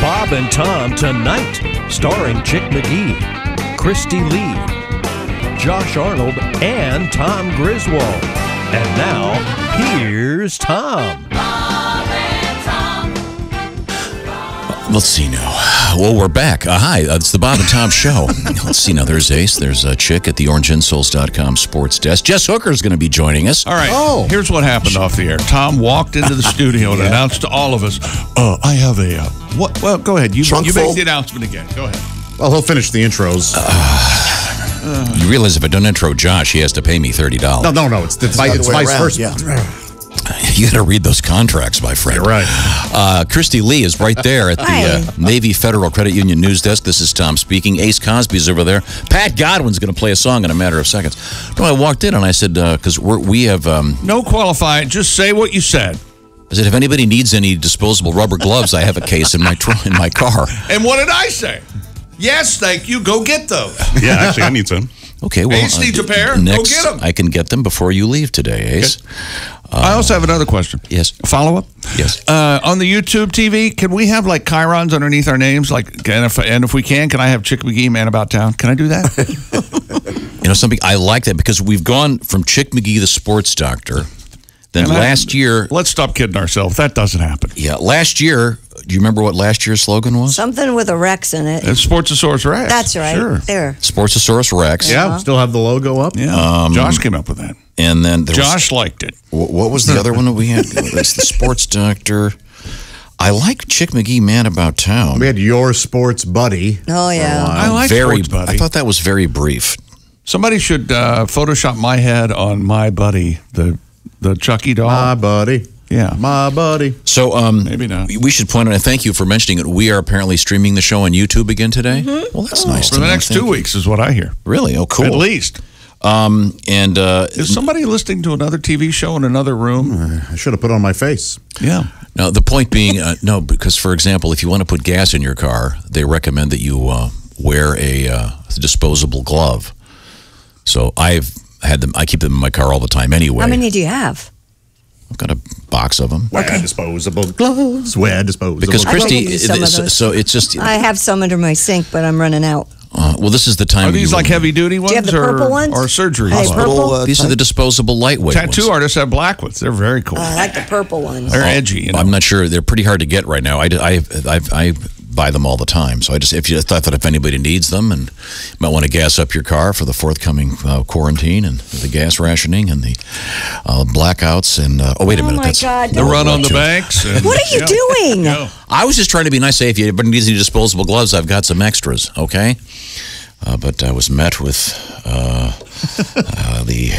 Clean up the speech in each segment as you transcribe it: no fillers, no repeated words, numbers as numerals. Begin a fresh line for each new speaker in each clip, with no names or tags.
Bob and Tom Tonight, starring Chick McGee, Christy Lee, Josh Arnold, and Tom Griswold. And now, here's Tom.
Bob and Tom.
Let's see now. Well, we're back. Hi, it's the Bob and Tom Show. Let's see now. There's Ace. There's Chick at the OrangeInsoles.com sports desk. Jess Hooker is going to be joining us.
All right. Here's what happened off the air. Tom walked into the studio and announced to all of us, I have a... what? Well, go ahead. You make the announcement again. Go ahead.
Well, he'll finish the intros.
You realize if I don't intro Josh, he has to pay me $30.
No. It's vice versa.
Yeah.
You got to read those contracts, my friend.
You're right.
Christy Lee is right there at the Navy Federal Credit Union news desk. This is Tom speaking. Ace Cosby's over there. Pat Godwin's going to play a song in a matter of seconds. No, I walked in and I said, because we have...
no qualifying. Just say what you said.
I said, if anybody needs any disposable rubber gloves, I have a case in my car.
And what did I say? Yes, thank you. Go get those.
Yeah, actually, I need some.
Okay, well...
Ace needs a pair.
Next,
Go get them.
I can get them before you leave today, Ace.
Okay. I also have another question.
Yes.
Follow-up?
Yes.
On the YouTube TV, can we have, like, chyrons underneath our names? Like, and if we can I have Chick McGee, Man About Town? Can I do that?
You know, something I like that because we've gone from Chick McGee, the sports doctor... Then last year...
Let's stop kidding ourselves. That doesn't happen.
Yeah, last year... Do you remember what last year's slogan was?
Something with a Rex in it.
It's Sportsosaurus Rex.
That's right.
Sure.
There.
Sportsosaurus Rex.
Yeah, still have the logo up.
Yeah. Josh came up with that.
And then
Josh liked it.
What was the other one that we had? That's the sports doctor. I like Chick McGee, Man About Town.
We had Your Sports Buddy.
Oh, yeah.
I like Sports Buddy.
I thought that was very brief.
Somebody should Photoshop my head on my buddy, the Chucky doll.
My buddy.
Yeah.
My buddy.
So
maybe not.
We should point out, and thank you for mentioning it, we are apparently streaming the show on YouTube again today. Well, that's nice.
For the next 2 weeks is what I hear.
Really? Oh, cool.
At least. Is somebody listening to another TV show in another room?
I should have put on my face.
Yeah.
Now, the point being, no, because, for example, if you want to put gas in your car, they recommend that you wear a disposable glove. So I've had them. I keep them in my car all the time anyway.
How many do you have?
I've got a box of them.
Wear disposable gloves. Wear disposable
Because
gloves.
Christy,
some of those.
so it's just...
I have some under my sink, but I'm running out.
well, this is the time...
Are these like heavy-duty ones?
Do you have the purple ones?
Or surgery
Hey,
ones?
purple?
These are the disposable lightweight
Tattoo
ones.
artists have black ones. They're very cool.
I like the purple ones.
They're edgy. You know?
I'm not sure. They're pretty hard to get right now. I buy them all the time. So I thought that if anybody needs them and might want to gas up your car for the forthcoming quarantine and the gas rationing and the blackouts and wait a minute,
my God,
the run on the banks. And,
What are you doing?
Yeah.
I was just trying to be nice. Say if anybody needs any disposable gloves, I've got some extras. Okay, but I was met with the.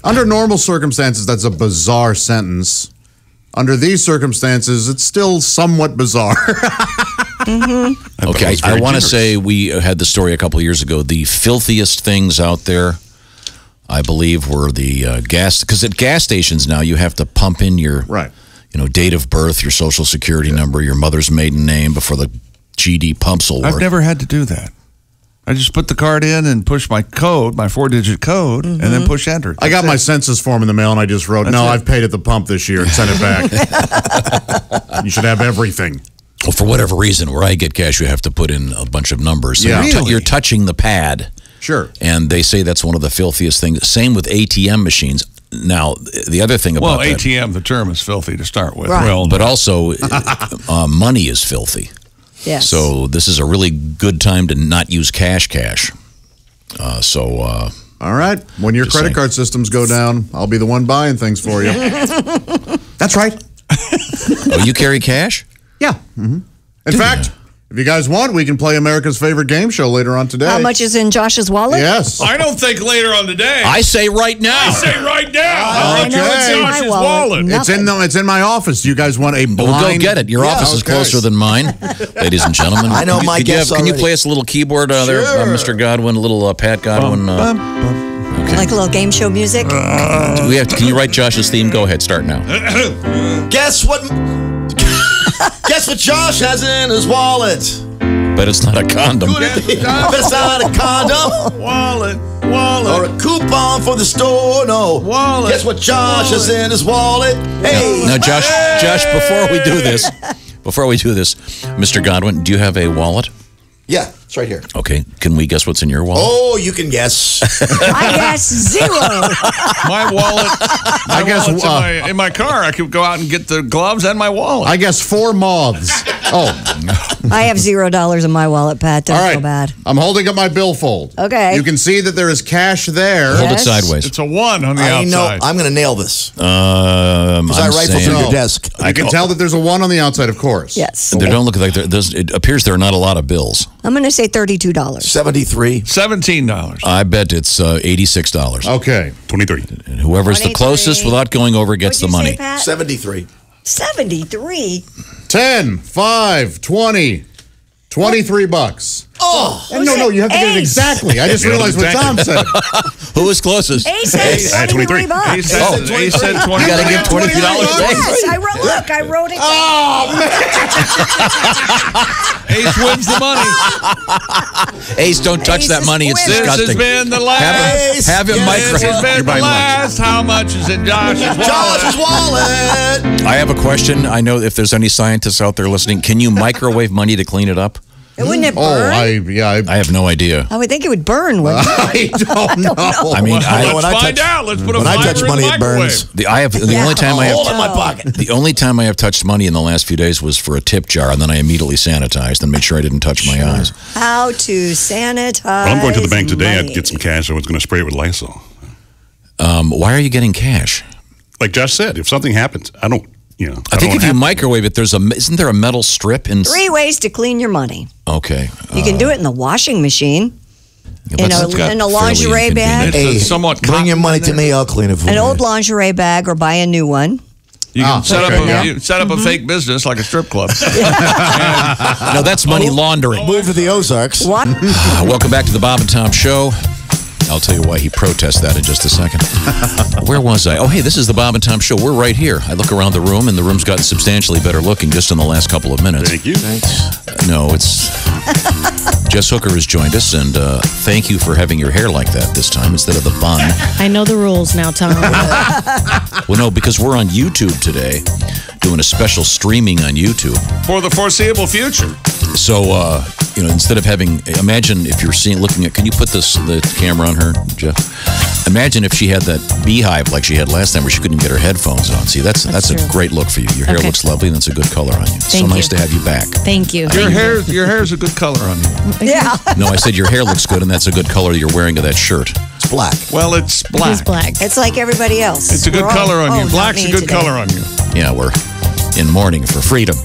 Under normal circumstances, that's a bizarre sentence. Under these circumstances, it's still somewhat bizarre.
Okay, I want to say we had the story a couple of years ago. The filthiest things out there, I believe, were the gas. Because at gas stations now, you have to pump in your date of birth, your social security number, your mother's maiden name before the GD pumps will work.
I've never had to do that. I just put the card in and push my code, my 4-digit code, and then push enter.
I got my census form in the mail, and I just wrote, I've paid at the pump this year, and sent it back. You should have everything.
Well, for whatever reason, where I get cash, you have to put in a bunch of numbers. So you're touching the pad.
Sure.
And they say that's one of the filthiest things. Same with ATM machines. Now, the other thing about that...
ATM, the term is filthy to start with.
Right.
Well,
but also, money is filthy.
Yes.
So this is a really good time to not use cash.
All right. When your credit card systems go down, I'll be the one buying things for you. That's right.
Oh, you carry cash?
Yeah. In fact, if you guys want, we can play America's favorite game show later on today.
How much is in Josh's wallet?
Yes.
I don't think later on today.
I say right now.
I say right now.
I know it's in my wallet.
It's in my office. Do you guys want a blind?
Well, go get it. Your office is closer than mine, ladies and gentlemen.
I know
my guess. Can you play us a little keyboard there, Mr. Godwin? A little Pat Godwin.
Okay. Like a little game show music.
Can you write Josh's theme? Go ahead. Start now.
Guess what? Guess what Josh has in his wallet?
But it's not a condom.
It's not a condom.
Wallet.
Or a coupon for the store. No.
Wallet.
Guess what Josh has in his wallet? Hey.
Now, Josh, before we do this, Before we do this, Mr. Godwin, do you have a wallet?
Yeah, it's right here.
Okay. Can we guess what's in your wallet?
Oh, you can guess.
I guess 0.
My wallet's in my car. I could go out and get the gloves and my wallet.
I guess 4 moths. Oh.
I have $0 in my wallet, Pat. Don't
All right.
feel bad.
I'm holding up my billfold.
Okay.
You can see that there is cash there.
Hold it
Yes.
sideways.
It's a 1 on the
I know.
outside.
I'm going to nail this.
I'm
As I rifle
saying-
through your desk.
I can tell that there's a 1 on the outside, of course.
Yes.
They don't look like it appears there are not a lot of bills.
I'm going to say $32.
73.
$17.
I bet it's $86.
Okay.
23.
And whoever's the
23.
closest without going over gets
What'd
the
you
money.
say, Pat?
73.
73?
10, 5, 20, 23 bucks.
Oh.
No, you have to get it
Ace.
exactly. I just realized what Tom said.
Who was closest?
Ace said 23 bucks.
He said 23.
You got to give $23.
Yes, I wrote it down.
Ace wins the money.
Ace, don't touch
Ace
that
is
money. It's
winning.
This has
disgusting.
been the last.
Have him
This has been the
micro.
last. How much is in Josh's wallet?
Josh's wallet.
I have a question. I know if there's any scientists out there listening, can you microwave money to clean it up?
Wouldn't it
Oh,
burn?
I have no idea.
I would think it would burn, wouldn't it?
I don't know.
I mean,
Let's find out. Let's put a
when I
fiber
touch
in
money,
the
it
microwave.
burns.
the only time I
Hold
have
in my pocket.
the only time I have touched money in the last few days was for a tip jar, and then I immediately sanitized and made sure I didn't touch my eyes.
How to sanitize
Well, I'm going to the bank today.
money.
I'd get some cash. I was going to spray it with Lysol.
Why are you getting cash?
Like Josh said, if something happens, I don't,
I think if you microwave it, isn't there a metal strip in?
3 ways to clean your money.
Okay.
You can do it in the washing machine, in
that's got
a
fairly
lingerie bag,
It's
Hey,
somewhat
bring your
cotton
money
in
to
there.
me. I'll clean it for you.
an old lingerie bag, or buy a new one.
You can set up
okay,
you set up a fake business like a strip club.
No, that's money laundering.
Move to the Ozarks.
What?
Welcome back to the Bob and Tom Show. I'll tell you why he protests that in just a second. Where was I? Oh, hey, this is the Bob and Tom Show. We're right here. I look around the room, and the room's gotten substantially better looking just in the last couple of minutes.
Thank you.
No, it's Jess Hooker has joined us, and thank you for having your hair like that this time instead of the bun.
I know the rules now, Tom.
Well, no, because we're on YouTube today, doing a special streaming on YouTube.
For the foreseeable future.
So, instead of imagine if you're looking at, can you put the camera on her, Jeff? Imagine if she had that beehive like she had last time where she couldn't get her headphones on. See, that's a
true.
great look for you. Your hair
Okay.
looks lovely and it's a good color on you.
Thank
so nice
you.
to have you back.
Thank you.
Your hair's a good color on you.
Yeah.
No, I said your hair looks good and that's a good color you're wearing to that shirt.
It's black.
Well, it's black.
He's black.
It's like everybody else.
It's a good
We're all-
color on
oh,
you.
not
Black's a
me
good
today.
color on you.
Yeah, we're in mourning for freedom.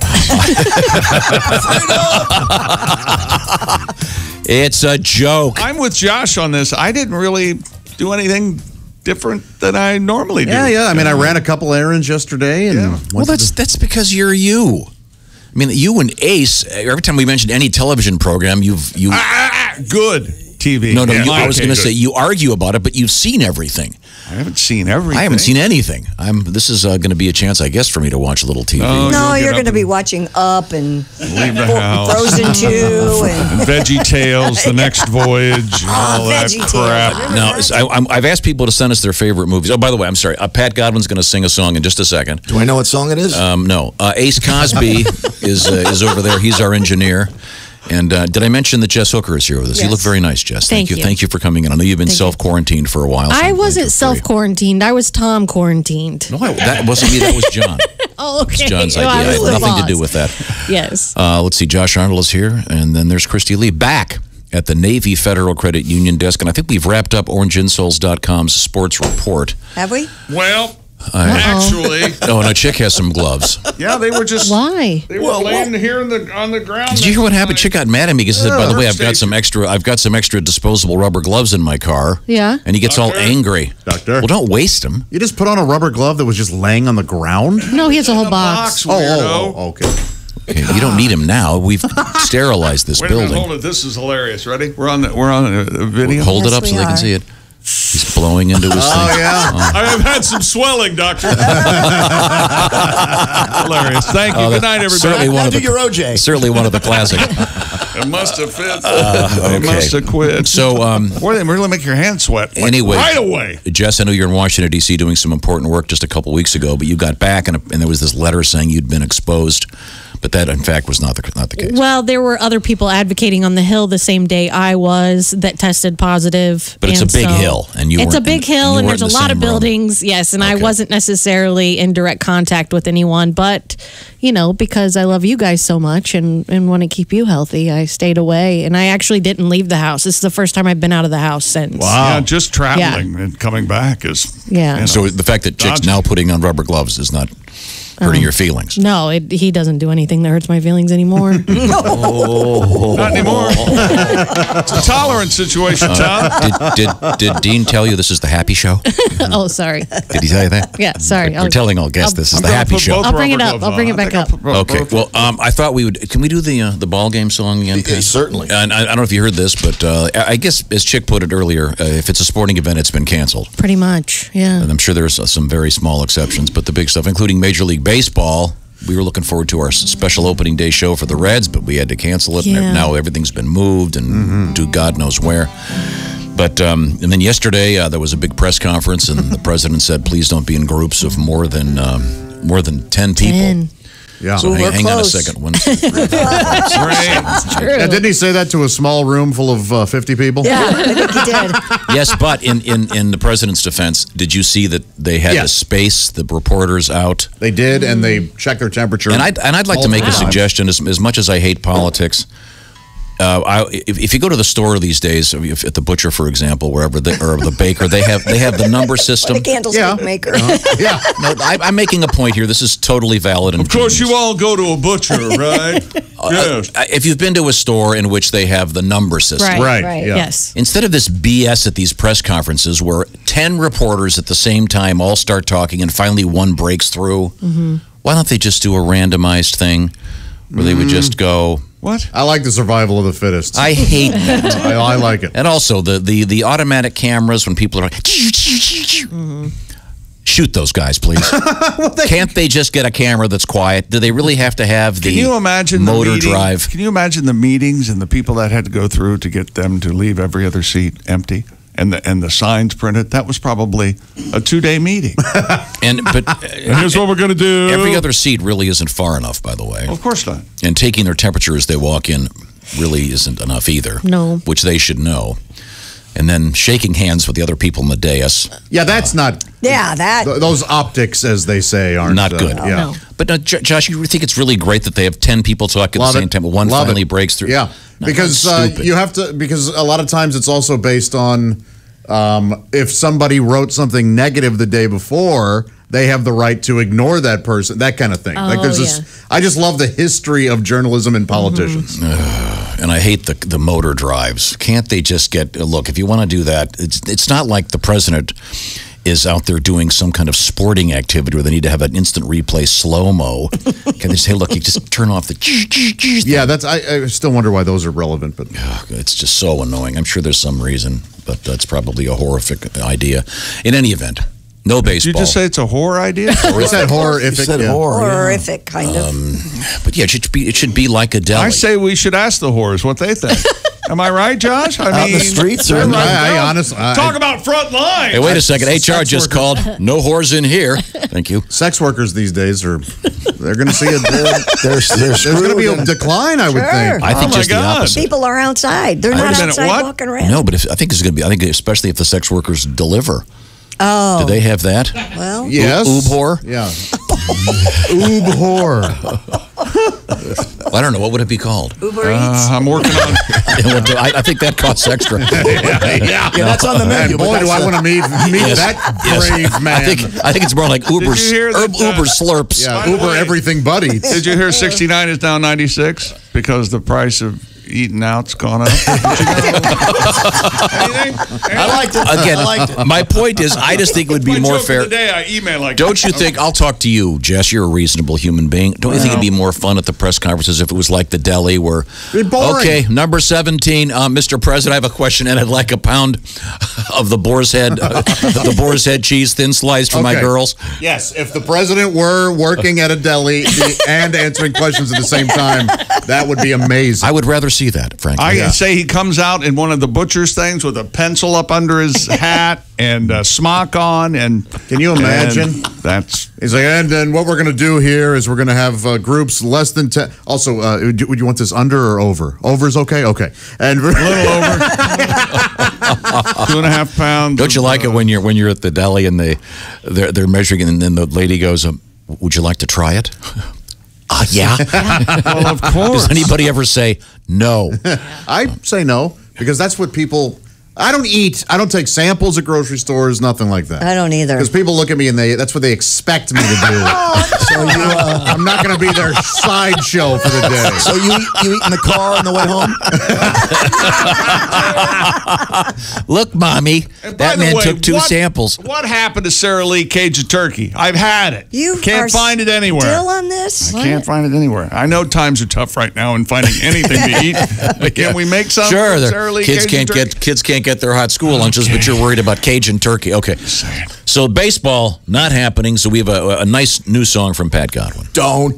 It's a joke.
I'm with Josh on this. I didn't really do anything different than I normally do.
Yeah. I mean, I ran a couple errands yesterday. And
Well, that's because you're you. I mean, you and Ace, every time we mention any television program, you.
Good TV.
No,
Yeah,
I was
okay,
going to
good.
say you argue about it, but you've seen everything.
I haven't seen everything.
I haven't seen anything. This is going to be a chance, I guess, for me to watch a little TV.
Oh,
No,
You'll get
you're
up
going to be
and
watching Up and
leave the house.
Frozen 2 and
And Veggie Tales, The Next Voyage, and all that
Veggie Tales.
crap.
No, I've asked people to send us their favorite movies. Oh, by the way, I'm sorry. Pat Godwin's going to sing a song in just a second.
Do I know what song it is?
No, Ace Cosby is over there. He's our engineer. And did I mention that Jess Hooker is here with us? You
Yes.
look very nice, Jess.
Thank you.
Thank you for coming in. I know you've been self-quarantined for a while. so
I
I'm glad
wasn't
you're free.
self-quarantined. I was Tom quarantined.
No, that wasn't me. That was John.
Oh, okay.
It's John's
Well,
idea. I
I
had
was
nothing to
lost.
do with that.
Yes.
Let's see. Josh Arnold is here, and then there's Christy Lee back at the Navy Federal Credit Union desk. And I think we've wrapped up OrangeInsoles.com's sports report.
have we?
Well, actually,
Oh, and a chick has some gloves.
yeah, they were just
Why?
they were laying here on the ground.
Did you hear what happened? Chick got mad at me because he said, "By the way, I've got
Workstation.
some extra disposable rubber gloves in my car."
Yeah.
And he gets all angry.
Doctor.
Well, don't waste them.
You just put on a rubber glove that was just laying on the ground?
No, he has a whole
box,
box.
weirdo.
Okay.
Okay, you don't need him now. We've sterilized this
Wait a minute,
building.
hold it. This is hilarious. Ready? We're on a video.
Hold it
Yes,
up so
we
they can
are.
see it. He's blowing into his thing.
Oh, yeah.
I have had some swelling, doctor. Hilarious. Thank you. Good night, everybody.
Certainly one
now
of
do
the
your OJ.
certainly one of the classic.
It must have fit.
okay.
It must have quit.
So,
Boy, they really make your hands sweat. Like,
anyway,
right away.
Jess, I know you're in Washington D.C. doing some important work just a couple weeks ago, but you got back and there was this letter saying you'd been exposed But that, in fact, was not the case.
Well, there were other people advocating on the Hill the same day I was that tested positive.
But it's
and
a big
so-
hill, and you
it's a
weren't
big
in-
hill,
you
and
weren't
there's a
in the
lot of
same room.
buildings. Yes, and I
Okay.
wasn't necessarily in direct contact with anyone, but because I love you guys so much and want to keep you healthy, I stayed away, and I actually didn't leave the house. This is the first time I've been out of the house since.
Yeah, just traveling and coming back is.
Yeah.
you know,
So the fact that Chick's
dodgy.
now putting on rubber gloves is not hurting your feelings.
No, he doesn't do anything that hurts my feelings anymore.
Not anymore. It's a tolerance situation, Tom.
Did Dean tell you this is the happy show?
Oh, sorry.
Did he tell you that?
Yeah, sorry.
We're telling all guests this is
I'm
the
gonna
happy
put
show.
both
I'll bring it
rubber
up.
gloves
I'll bring
on.
it
I
back
think I'll
up.
put both-
Okay.
both-
Well, I thought we would. Can we do the ball game song again?
Yeah, certainly.
And I don't know if you heard this, but I guess as Chick put it earlier, if it's a sporting event, it's been canceled.
Pretty much, yeah.
And I'm sure there's some very small exceptions, but the big stuff, including Major League Baseball. We were looking forward to our special opening day show for the Reds, but we had to cancel it.
Yeah.
And now everything's been moved and do God knows where. But and then yesterday there was a big press conference, and the president said, "Please don't be in groups of more than 10 people."
10.
Yeah.
So
we're
hang on a
close.
second. 1, 2, 3, 4, 5, 6.
Great.
True.
Yeah, didn't he say that to a small room full of 50 people?
Yeah, I think he did.
Yes, but in the president's defense, did you see that they had to
Yes.
space the reporters out?
They did, and they checked their temperature.
And I'd like to make a suggestion. As much as I hate politics, if you go to the store these days, if at the butcher, for example, wherever or the baker, they have the number system.
The candlestick
Yeah.
maker.
Yeah.
No, I'm making a point here. This is totally valid. And
Of course, you all go to a butcher, right? Yes.
if you've been to a store in which they have the number system,
Right.
Right, yeah.
Yes.
instead of this BS at these press conferences where 10 reporters at the same time all start talking and finally one breaks through, why don't they just do a randomized thing where they would just go,
What?
I like the survival of the fittest.
I hate that.
I like it.
And also the automatic cameras when people are like, shoot those guys, please. Can't they just get a camera that's quiet? Do they really have to have the
Can you imagine
motor
the meeting,
drive?
Can you imagine the meetings and the people that had to go through to get them to leave every other seat empty and the signs printed? That was probably a 2-day meeting.
But
And here's what we're going to do.
every other seat really isn't far enough, by the way.
Of course not.
And taking their temperature as they walk in really isn't enough either.
No.
Which they should know. And then shaking hands with the other people in the dais.
Yeah, that's not.
Yeah, that.
Those optics, as they say, aren't
Not good.
Yeah.
No.
But Josh, you think it's really great that they have 10 people talk at
Love
the same
it.
time, but one
Love
finally
it.
breaks through?
Yeah,
No,
because
that's stupid.
you have to. Because a lot of times it's also based on if somebody wrote something negative the day before, they have the right to ignore that person. That kind of thing.
Oh,
there's
yeah.
this. I just love the history of journalism and politicians.
And I hate the motor drives. Can't they just get look? If you want to do that, it's not like the president is out there doing some kind of sporting activity where they need to have an instant replay slow mo. Can they say, look, you just turn off the?
Yeah, that's. I still wonder why those are relevant, but
It's just so annoying. I'm sure there's some reason, but that's probably a horrific idea. In any event, no
Did
baseball.
you just say it's a horror idea?
it's that horrific.
You said
yeah.
horror. yeah.
Horrific, kind of.
But yeah, it should be like a deli.
I say we should ask the whores what they think. Am I right, Josh? I
Out in the streets, or
I honestly,
talk about front lines.
Hey, wait a second. HR
sex
just
workers.
called. No whores in here. Thank you.
sex workers these days are. They're going to see
They're
There's going to be a decline, I would
Sure.
think.
I think
my
just the
God.
opposite.
People are outside. They're
Wait a
not
minute,
outside
what?
walking around.
No, but I think it's going to be. I think especially if the sex workers deliver.
Oh.
Do they have that?
Well,
Yes.
Oob whore?
Yeah. Oob whore.
I don't know. What would it be called?
Uber Eats.
I'm working on.
I think that costs extra.
Yeah, that's on the menu.
Boy, do I want to meet
Yes.
that
Yes.
brave man.
I think it's more like Uber
you hear that,
Uber slurps.
Yeah,
By the
Uber
way-
everything but eats.
Did you hear 69 is down 96 because the price of eating out's gone up? Did you know? Anything?
I liked it.
Again,
I liked it.
my point is, I just think it would be
My
more
joke
fair.
of the day, I email like.
Don't you think? I'll talk to you, Jess. You're a reasonable human being. Don't you think it'd be more fun at the press conferences if it was like the deli where,
It'd be boring.
okay, number 17, Mr. President, I have a question, and I'd like a pound of the boar's head, cheese, thin sliced for my
Okay.
girls.
Yes, if the president were working at a deli and answering questions at the same time, that would be amazing.
I would rather see see that, frankly.
I say he comes out in one of the butcher's things with a pencil up under his hat and a smock on. And
can you imagine? He's like, and then what we're going to do here is we're going to have groups less than 10. Also, would you want this under or over? Over is okay? Okay. And
a little over. 2.5 pounds.
Don't you like it when you're at the deli and they're measuring and then the lady goes, would you like to try it? Yeah.
Well, of course.
Does anybody ever say no?
I say no because that's what people. I don't take samples at grocery stores, nothing like that.
I don't either.
Because people look at me and that's what they expect me to do. So I'm not going to be their sideshow for the day.
So you eat in the car on the way home?
Look, Mommy, that man took 2 samples.
What happened to Sara Lee Cajun turkey? I've had it.
You
can't find it anywhere.
Still on this?
I can't find it anywhere. I know times are tough right now in finding anything to eat. But can we make some?
Sure,
Sara Lee
kids
Cajun
can't get their hot school lunches, but you're worried about Cajun turkey. Okay, so baseball not happening. So we have a nice new song from Pat Godwin.
Don't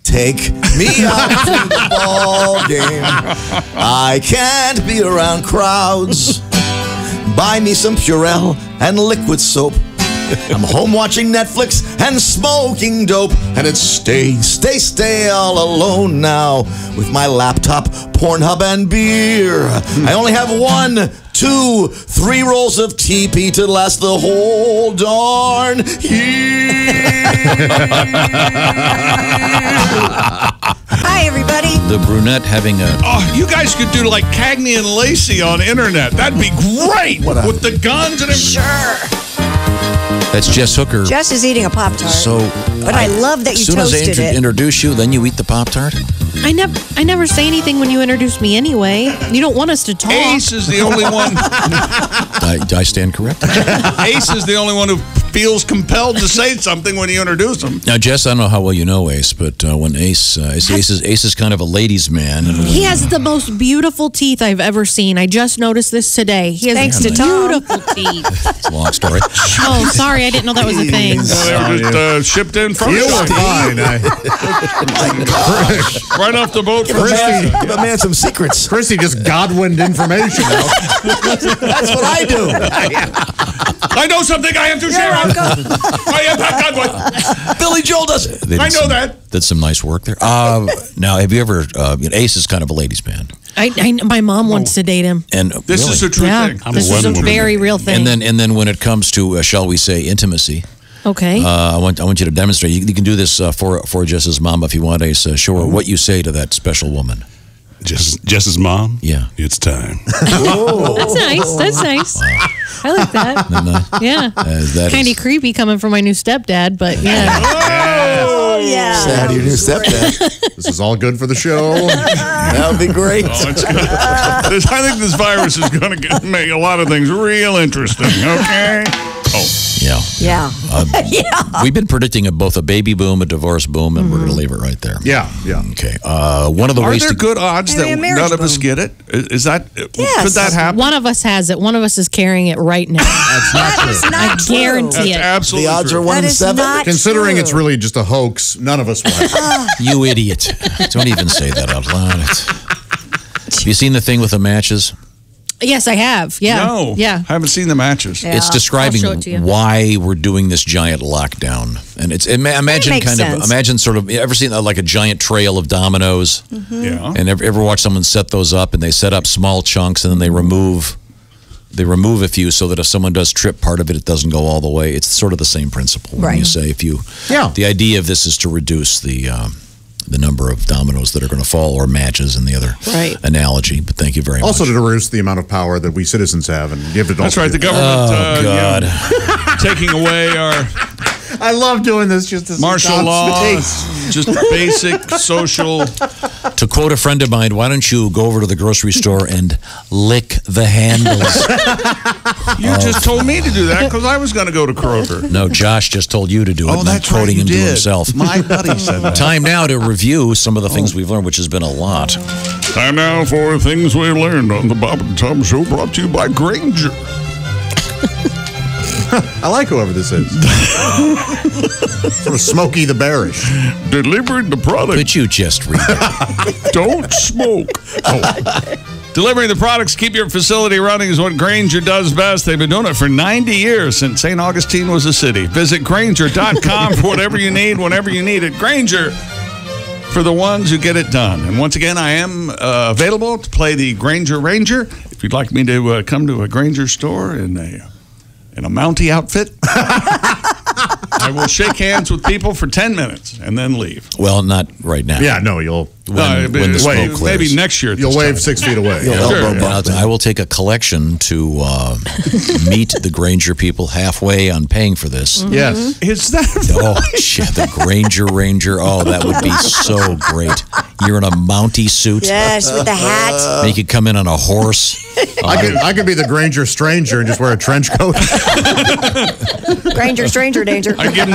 take me out to the ball game. I can't be around crowds. Buy me some Purell and liquid soap. I'm home watching Netflix and smoking dope. And it's stay all alone now with my laptop, Pornhub, and beer. I only have 1, 2, 3 rolls of TP to last the whole darn year.
Hi, everybody.
The brunette having a...
Oh, you guys could do like Cagney and Lacey on internet. That'd be great with the guns and everything.
Sure.
That's Jess Hooker.
Jess is eating a Pop-Tart.
So,
but I love that you
toasted it. As soon as I introduce you, then you eat the Pop-Tart?
I never say anything when you introduce me anyway. You don't want us to talk.
Ace is the only one.
I stand corrected.
Ace is the only one who feels compelled to say something when you introduce him.
Now, Jess, I don't know how well you know Ace, but when Ace is kind of a ladies' man. And
he has the most beautiful teeth I've ever seen. I just noticed this today. He has
Thanks to Tom.
beautiful teeth.
It's a long story.
Oh, sorry, I didn't know that was a thing.
They were just shipped in from
You were fine.
right off the boat.
Give a man some secrets.
Christy just Godwined information out.
That's what I do.
I know something I have to share. I am Pat Godwin.
Billy Joel does it.
I know that.
Did some nice work there. Now, have you ever... Ace is kind of a ladies' man.
My mom wants to date him.
And
This is a true thing.
This is a very real thing.
And then when it comes to, shall we say, intimacy...
Okay.
I want you to demonstrate. You can do this for Jess's mom if you want, Ace. Show her what you say to that special woman.
Jess's mom?
Yeah.
It's time.
That's nice. That's nice. Wow. I like that. Yeah. Kind of creepy coming from my new stepdad, but yeah.
Oh, yeah.
Sad your new stepdad.
This is all good for the show.
That would be great.
Oh, it's good. I think this virus is going to make a lot of things real interesting, okay? Oh.
Yeah.
Yeah.
We've been predicting both a baby boom, a divorce boom, and we're going to leave it right there.
Yeah.
Okay. One of the
Are
ways
there good odds that none of us get it? Is that
Yes.
could that happen?
One of us has it. One of us is carrying it right now.
That's not true.
Not
I guarantee
That's
it.
absolutely
The odds
true.
are 1
That
in
is
7.
not
Considering
true.
it's really just a hoax, none of us will have it.
You idiot. Don't even say that out loud. Have you seen the thing with the matches?
Yes, I have. Yeah.
No.
Yeah.
I haven't seen the matches.
Yeah.
It's describing
I'll show it to you.
why we're doing this giant lockdown, and it's imagine
makes
kind
sense.
of imagine sort of ever seen like a giant trail of dominoes,
Yeah.
and ever watch someone set those up, and they set up small chunks, and then they remove a few so that if someone does trip part of it, it doesn't go all the way. It's sort of the same principle when
Right.
you say the idea of this is to reduce the number of dominoes that are going to fall or matches in the other analogy. But thank you very much.
Also to reduce the amount of power that we citizens have and give it all.
That's right. The government taking away our
I love doing this just as
martial law, just basic social.
To quote a friend of mine, why don't you go over to the grocery store and lick the handles?
You just told me to do that because I was going to go to Kroger.
No, Josh just told you to do it.
Oh, that's right,
quoting
you
him to
did.
himself.
My buddy said that.
Time now to review some of the things we've learned, which has been a lot.
Time now for things we learned on the Bob and Tom Show, brought to you by Granger.
I like whoever this is. Sort of Smokey the Bearish.
Delivering the product.
Could you just read it?
Don't smoke. Delivering the products, keep your facility running is what Grainger does best. They've been doing it for 90 years since St. Augustine was a city. Visit Grainger.com for whatever you need, whenever you need it. Grainger, for the ones who get it done. And once again, I am available to play the Grainger Ranger. If you'd like me to come to a Grainger store in a Mountie outfit, I will shake hands with people for 10 minutes and then leave.
Well, not right now.
Yeah, no, you'll...
When the smoke clears.
Maybe next year.
You'll wave 6 feet away.
I will take a collection to meet the Grainger people halfway on paying for this.
Mm-hmm. Yes.
Is that
Oh, shit, the Grainger Ranger. Oh, that would be so great. You're in a Mountie suit.
Yes, with the hat.
Make you come in on a horse.
I could be the Grainger Stranger and just wear a trench coat.
Granger, stranger, danger.
I could give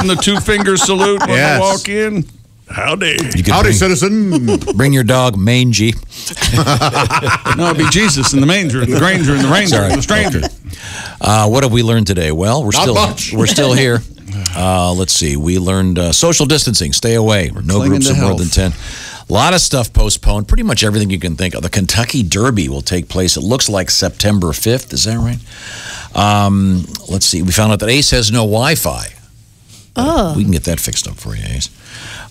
him the 2-finger salute when I walk in. Howdy.
Howdy, citizen.
Bring your dog, Mangy.
No, it'd be Jesus in the manger, and the Grainger, and the Ranger, and the Stranger.
What have we learned today? Well, we're still here. Let's see. We learned social distancing. Stay away. No groups of more than 10. A lot of stuff postponed. Pretty much everything you can think of. The Kentucky Derby will take place. It looks like September 5th. Is that right? Let's see. We found out that Ace has no Wi-Fi. We can get that fixed up for you, Ace.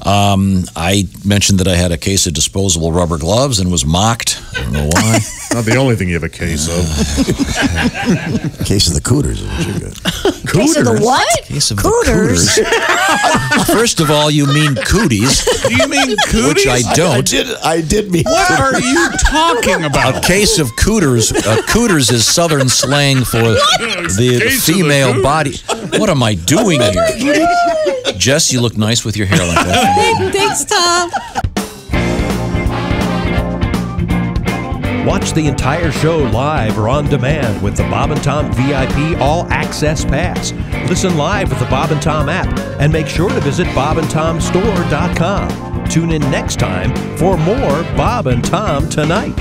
I mentioned that I had a case of disposable rubber gloves and was mocked. I don't know why.
Not the only thing you have a case of.
Case of the cooters is what you got.
Case of the what?
Case of
Cooters.
the cooters. First of all, you mean cooties.
Do you mean cooties?
Which I don't.
I did mean.
What are you talking about?
A case of cooters. Cooters is Southern slang for the female body. What am I doing here? Jess, you look nice with your hair like that.
Thanks, Tom.
Watch the entire show live or on demand with the Bob and Tom VIP All Access Pass. Listen live with the Bob and Tom app and make sure to visit bobandtomstore.com. Tune in next time for more Bob and Tom Tonight.